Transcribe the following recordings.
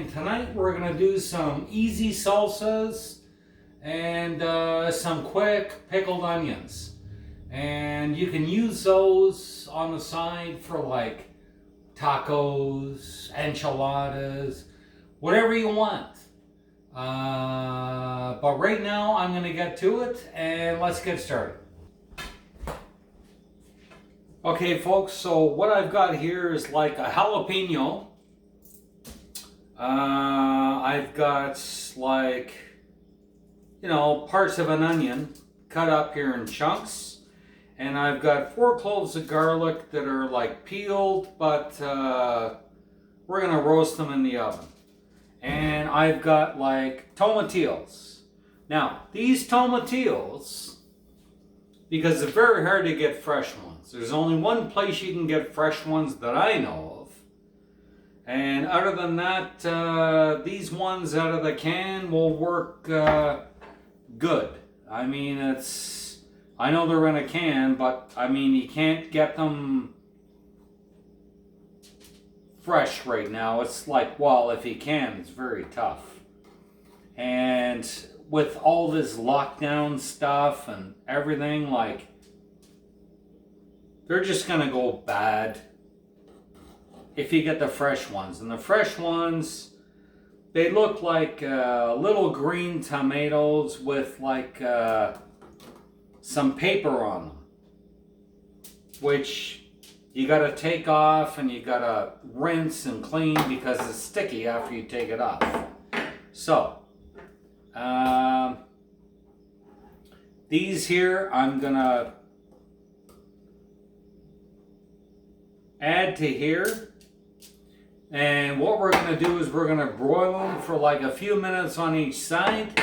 and tonight we're going to do some easy salsas and some quick pickled onions. And you can use those on the side for like tacos, enchiladas, whatever you want. But right now I'm going to get to it and let's get started. Okay folks, so what I've got here is like a jalapeno. I've got like, parts of an onion cut up here in chunks. And I've got 4 cloves of garlic that are like peeled, but we're gonna roast them in the oven. And I've got like tomatillos. Now, these tomatillos, because it's very hard to get fresh ones. There's only one place you can get fresh ones that I know of. And other than that, these ones out of the can will work good. I mean, I know they're in a can, but I mean, you can't get them fresh right now. It's like, well, if you can, it's very tough. And with all this lockdown stuff and everything, like, they're just gonna go bad if you get the fresh ones. And the fresh ones, they look like little green tomatoes with like some paper on them, which you gotta take off and you gotta rinse and clean because it's sticky after you take it off. So, these here I'm gonna add to here. And what we're going to do is we're going to broil them for like a few minutes on each side.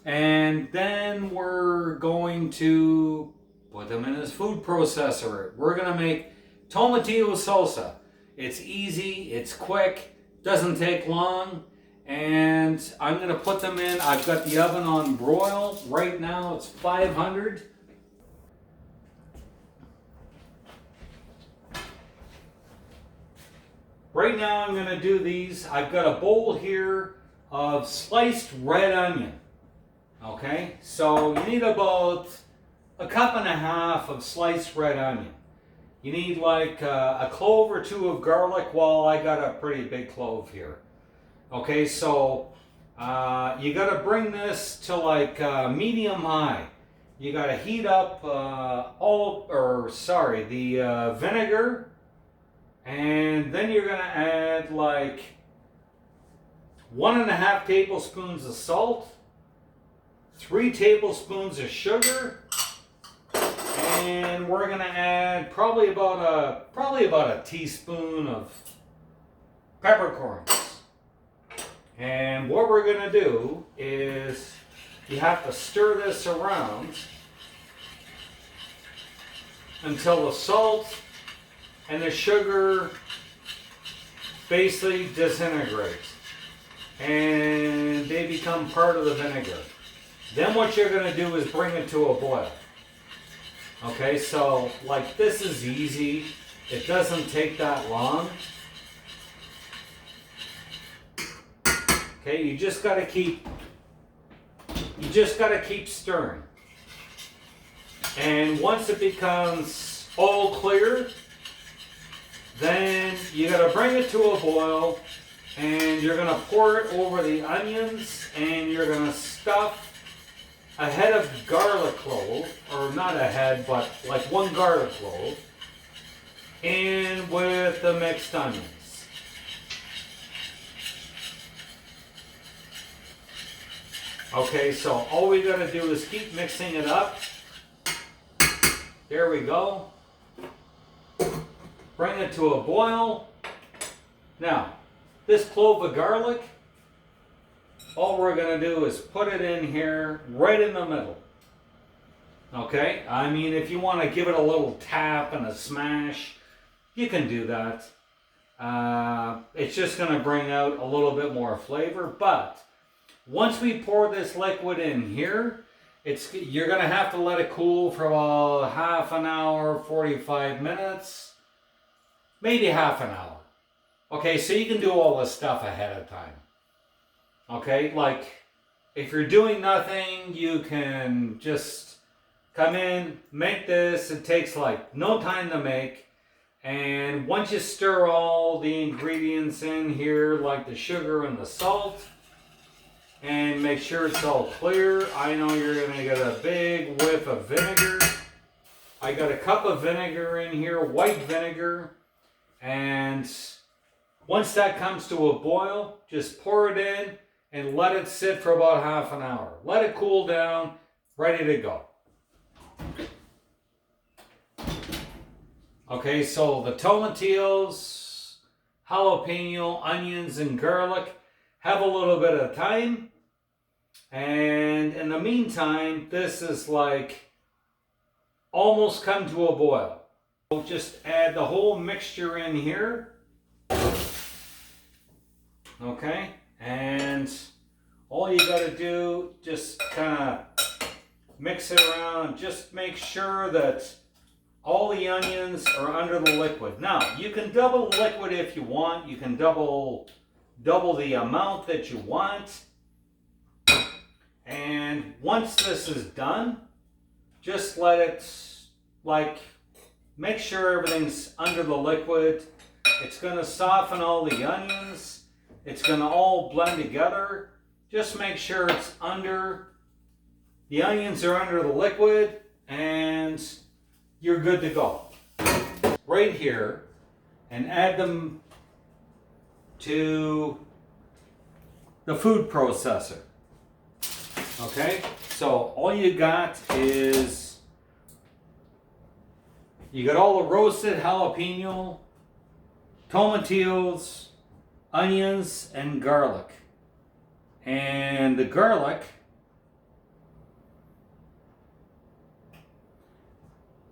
And then we're going to put them in this food processor. We're going to make Tomatillo Salsa. It's easy, it's quick, doesn't take long. And I'm going to put them in. I've got the oven on broil. Right now it's 500. Right now I'm going to do these. I've got a bowl here of sliced red onion. Okay, so you need about a cup and a half of sliced red onion. You need like a clove or 2 of garlic. Well, I got a pretty big clove here. Okay, so you got to bring this to like medium high. You got to heat up the vinegar. And then you're going to add like 1.5 tablespoons of salt, 3 tablespoons of sugar, and we're going to add probably about a teaspoon of peppercorns. And what we're going to do is you have to stir this around until the salt and the sugar basically disintegrate and they become part of the vinegar. Then what you're going to do is bring it to a boil. Okay, so like this is easy. It doesn't take that long. Okay, you just got to keep stirring. And once it becomes all clear, then you got to bring it to a boil and you're going to pour it over the onions and you're going to stuff a head of garlic clove, or not a head, but like 1 garlic clove, in with the mixed onions. Okay, so all we got to do is keep mixing it up. There we go. Bring it to a boil. Now, this clove of garlic, all we're going to do is put it in here right in the middle. Okay? I mean, if you want to give it a little tap and a smash, you can do that. It's just going to bring out a little bit more flavor. But once we pour this liquid in here, you're going to have to let it cool for about half an hour, 45 minutes. Maybe half an hour. Okay, so you can do all this stuff ahead of time. Okay, like if you're doing nothing, you can just come in, make this. It takes like no time to make. And once you stir all the ingredients in here, like the sugar and the salt, and make sure it's all clear, I know you're gonna get a big whiff of vinegar. I got a cup of vinegar in here, white vinegar, and once that comes to a boil, just pour it in and let it sit for about half an hour. Let it cool down, ready to go. Okay, so the tomatillos, jalapeno, onions, and garlic have a little bit of time. And in the meantime, this is like almost come to a boil. So just add the whole mixture in here. Okay, and all you got to do, just kind of mix it around. Just make sure that all the onions are under the liquid. Now, you can double the liquid if you want. You can double the amount that you want. And once this is done, just let it, like, make sure everything's under the liquid. It's going to soften all the onions. It's going to all blend together. Just make sure it's under, the onions are under the liquid, and you're good to go. Right here, and add them to the food processor. Okay, so all you got is, you got all the roasted jalapeno, tomatillos, onions, and garlic. And the garlic,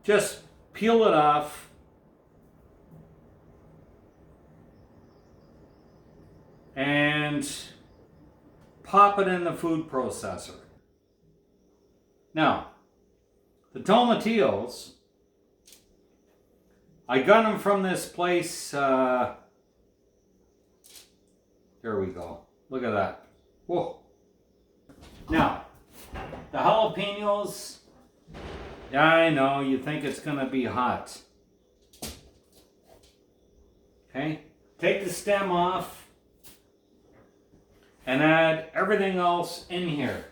just peel it off and pop it in the food processor. Now, the tomatillos, I got them from this place, there we go, look at that. Whoa. Now, the jalapenos, yeah, I know, you think it's going to be hot. Okay, take the stem off and add everything else in here.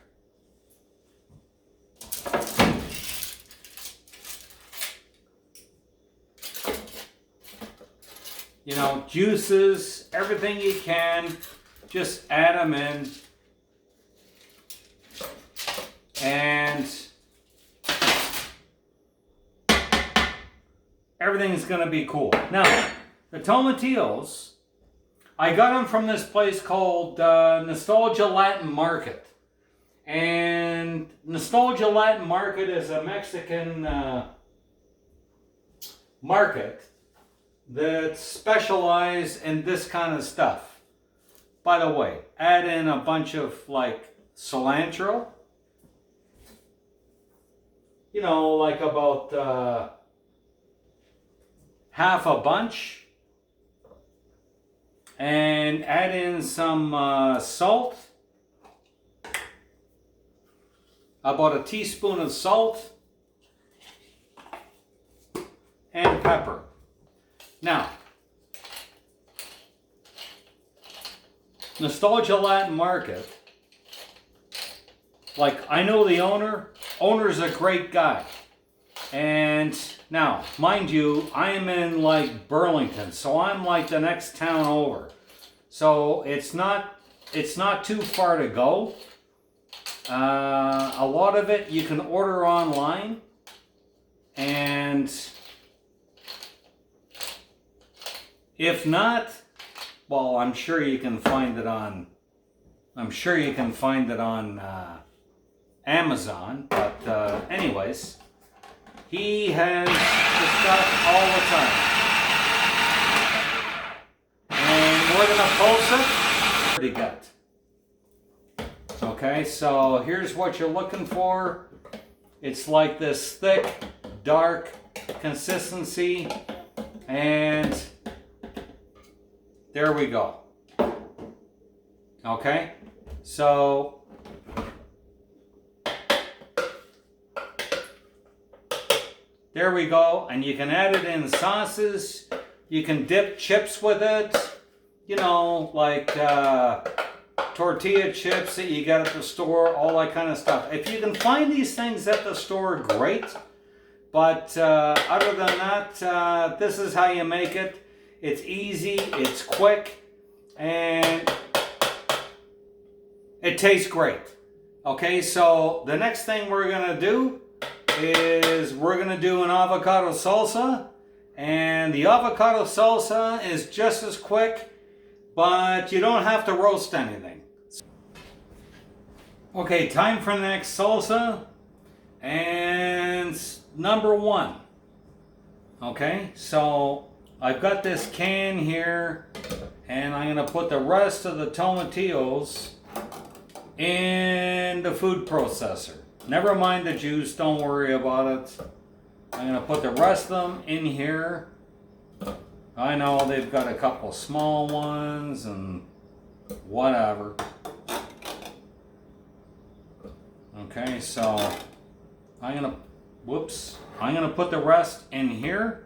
You know, juices, everything you can, just add them in. And everything's going to be cool. Now, the tomatillos, I got them from this place called Nostalgia Latin Market. And Nostalgia Latin Market is a Mexican market that specializes in this kind of stuff. By the way, add in a bunch of like cilantro. You know, like about half a bunch. And add in some salt. About a teaspoon of salt. And pepper. Now, Nostalgia Latin Market, like, I know the owner. Owner's a great guy. And now, mind you, I am in like Burlington, so I'm like the next town over. So it's not too far to go. A lot of it you can order online, and if not, well, I'm sure you can find it on Amazon. But anyways, he has the stuff all the time, and we're gonna post it. Pretty good. Okay, so here's what you're looking for. It's like this thick, dark consistency, and There we go. Okay, so there we go, and you can add it in sauces. You can dip chips with it, you know, like tortilla chips that you get at the store, all that kind of stuff. If you can find these things at the store, great. But other than that, this is how you make it. It's easy, it's quick, and it tastes great. Okay, so the next thing we're gonna do is we're gonna do an avocado salsa. And the avocado salsa is just as quick, but you don't have to roast anything. Okay, time for the next salsa. And number 1. Okay, so I've got this can here, and I'm gonna put the rest of the tomatillos in the food processor. Never mind the juice, don't worry about it. I'm gonna put the rest of them in here. I know they've got a couple small ones and whatever. Okay, so I'm gonna put the rest in here.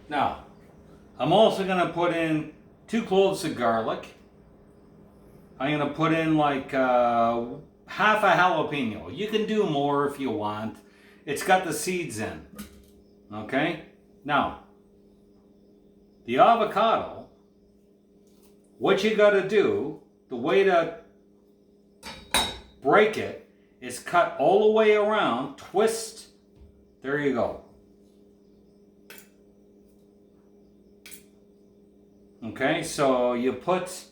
Now, I'm also gonna put in 2 cloves of garlic. I'm gonna put in like half a jalapeno. You can do more if you want. It's got the seeds in. Okay? Now, the avocado, what you gotta do, the way to break it is cut all the way around, twist. There you go. Okay, so you put,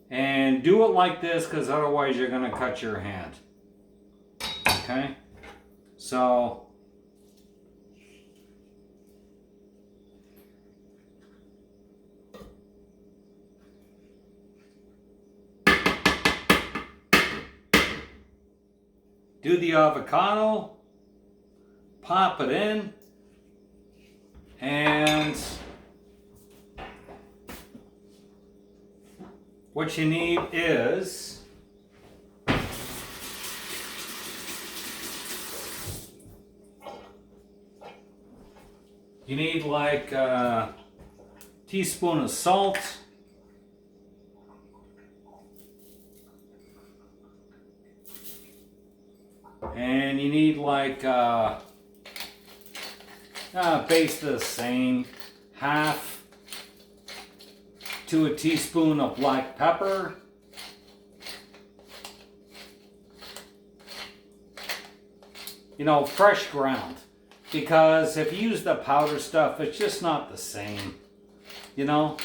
and do it like this because otherwise you're going to cut your hand. Okay, so do the avocado, pop it in, and what you need is you need like a teaspoon of salt, and you need like base the same, half to a teaspoon of black pepper, you know, fresh ground, because if you use the powder stuff, it's just not the same, you know.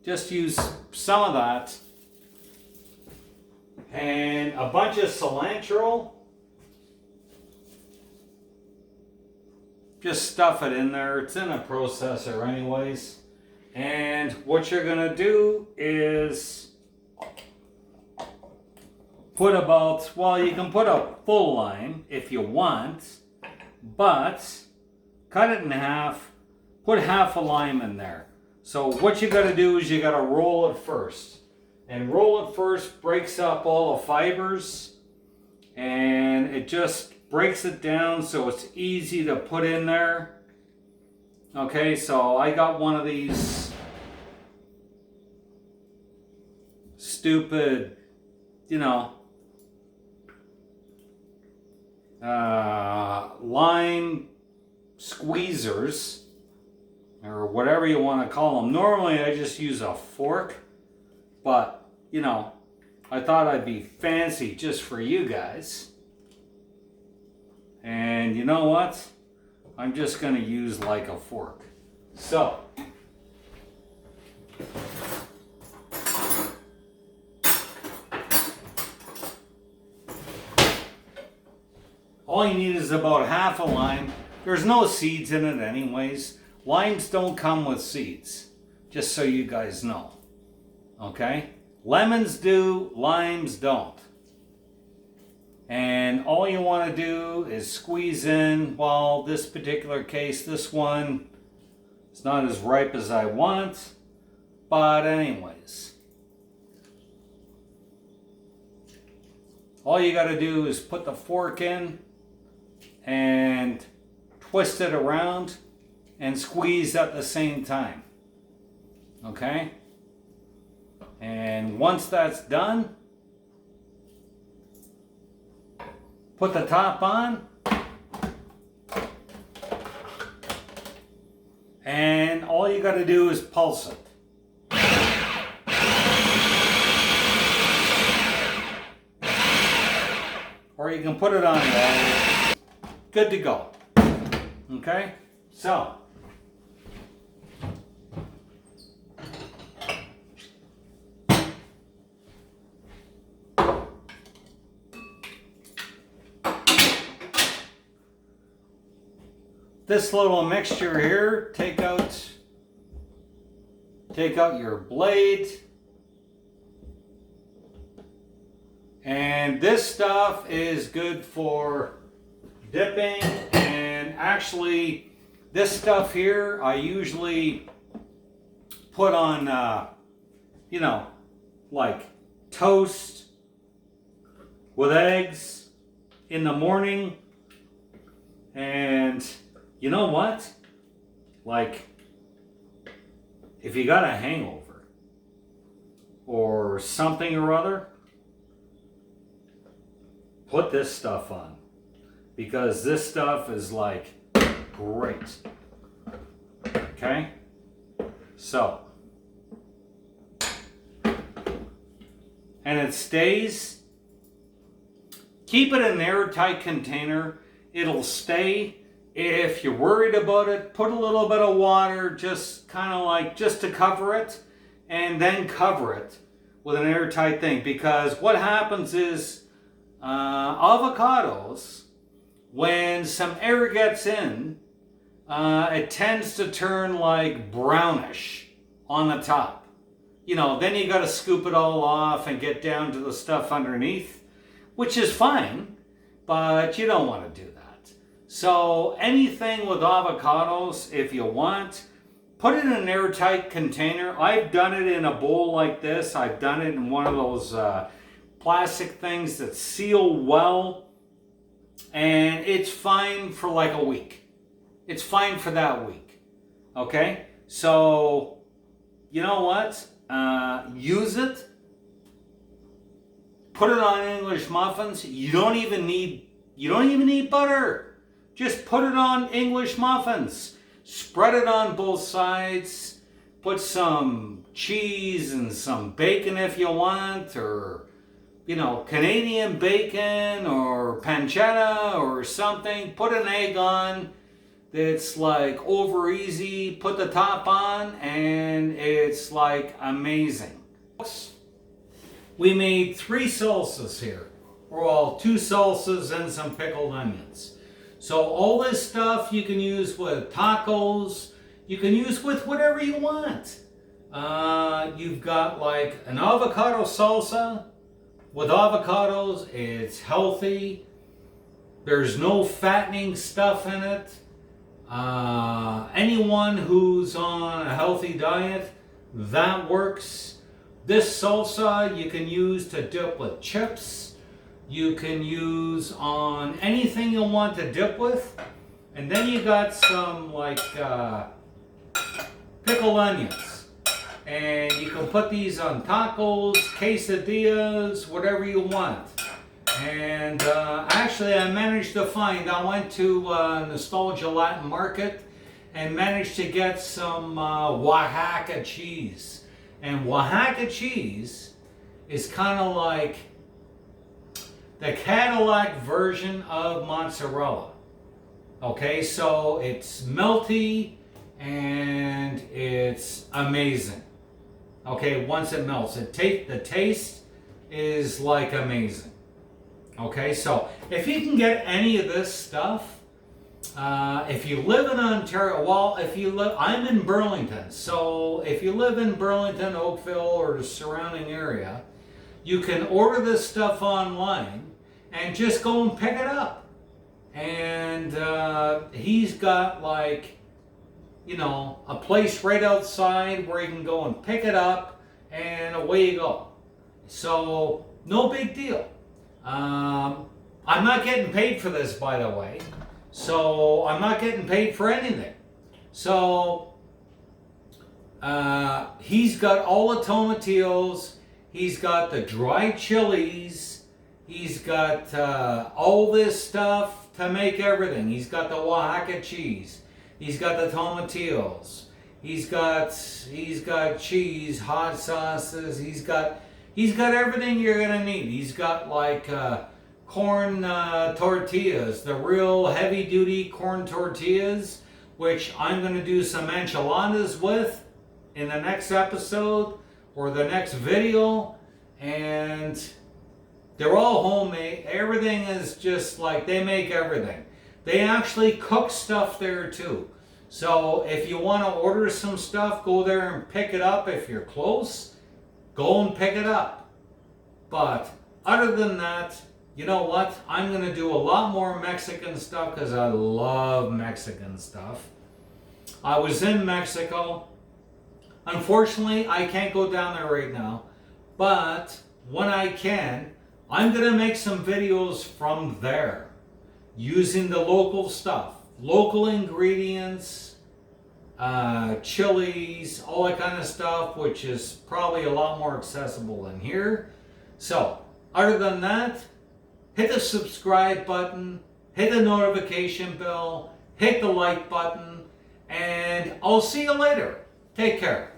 Just use some of that, and a bunch of cilantro. Just stuff it in there. It's in a processor anyways. And what you're gonna do is put about, well, you can put a full lime if you want, but cut it in half, put half a lime in there. So what you gotta do is you gotta roll it first. And roll it first breaks up all the fibers, and it just breaks it down so it's easy to put in there. Okay, so I got one of these stupid, you know, lime squeezers, or whatever you want to call them. Normally I just use a fork, but, you know, I thought I'd be fancy just for you guys. And you know what? I'm just going to use like a fork. So, all you need is about half a lime. There's no seeds in it anyways. Limes don't come with seeds, just so you guys know. Okay? Lemons do, limes don't. And all you want to do is squeeze in, well, this particular case, this one, It's not as ripe as I want, but anyways. All you got to do is put the fork in and twist it around and squeeze at the same time. Okay? And once that's done, put the top on. And all you got to do is pulse it. Or you can put it on low. Good to go. Okay? So, this little mixture here, take out your blade. And this stuff is good for dipping, and actually this stuff here I usually put on like toast with eggs in the morning. And you know what? Like, if you got a hangover or something or other, put this stuff on, because this stuff is like great. Okay? So, and it stays. Keep it in an airtight container. It'll stay. If you're worried about it, put a little bit of water, just kind of like, just to cover it, and then cover it with an airtight thing. Because what happens is, avocados, when some air gets in, it tends to turn like brownish on the top. You know, then you got to scoop it all off and get down to the stuff underneath, which is fine, but you don't want to do that. So anything with avocados, if you want, put it in an airtight container. I've done it in a bowl like this. I've done it in one of those plastic things that seal well, and it's fine for like a week. It's fine for that week. Okay? So, you know what? Use it. Put it on English muffins. You don't even need butter. Just put it on English muffins. Spread it on both sides. Put some cheese and some bacon if you want, or Canadian bacon or pancetta or something. Put an egg on that's like over easy. Put the top on, and it's like amazing. We made 3 salsas here. Well, 2 salsas and some pickled onions. So all this stuff you can use with tacos. You can use with whatever you want. You've got like an avocado salsa. With avocados, it's healthy. There's no fattening stuff in it. Anyone who's on a healthy diet, that works. This salsa you can use to dip with chips. You can use on anything you want to dip with. And then you got some like pickled onions. And you can put these on tacos, quesadillas, whatever you want. And actually I managed to find, I went to Nostalgia Latin Market and managed to get some Oaxaca cheese. And Oaxaca cheese is kind of like the Cadillac version of mozzarella. Okay, so it's melty and it's amazing. Okay, once it melts, the taste is like amazing. Okay, so if you can get any of this stuff, if you live in Ontario, well, I'm in Burlington, so if you live in Burlington, Oakville, or the surrounding area, you can order this stuff online and just go and pick it up. And he's got like, a place right outside where you can go and pick it up and away you go. So no big deal. I'm not getting paid for this, by the way. So I'm not getting paid for anything. So he's got all the tomatillos. He's got the dried chilies. He's got all this stuff to make everything. He's got the Oaxaca cheese. He's got the tomatillos. He's got cheese, hot sauces. He's got everything you're gonna need. He's got like corn tortillas, the real heavy duty corn tortillas, which I'm gonna do some enchiladas with in the next episode or the next video. And they're all homemade. Everything is just like, they make everything. They actually cook stuff there too. So if you want to order some stuff, go there and pick it up. If you're close, go and pick it up. But other than that, you know what? I'm going to do a lot more Mexican stuff because I love Mexican stuff. I was in Mexico. Unfortunately, I can't go down there right now. But when I can, I'm going to make some videos from there using the local stuff, local ingredients, chilies, all that kind of stuff, which is probably a lot more accessible than here. So, other than that, hit the subscribe button, hit the notification bell, hit the like button, and I'll see you later. Take care.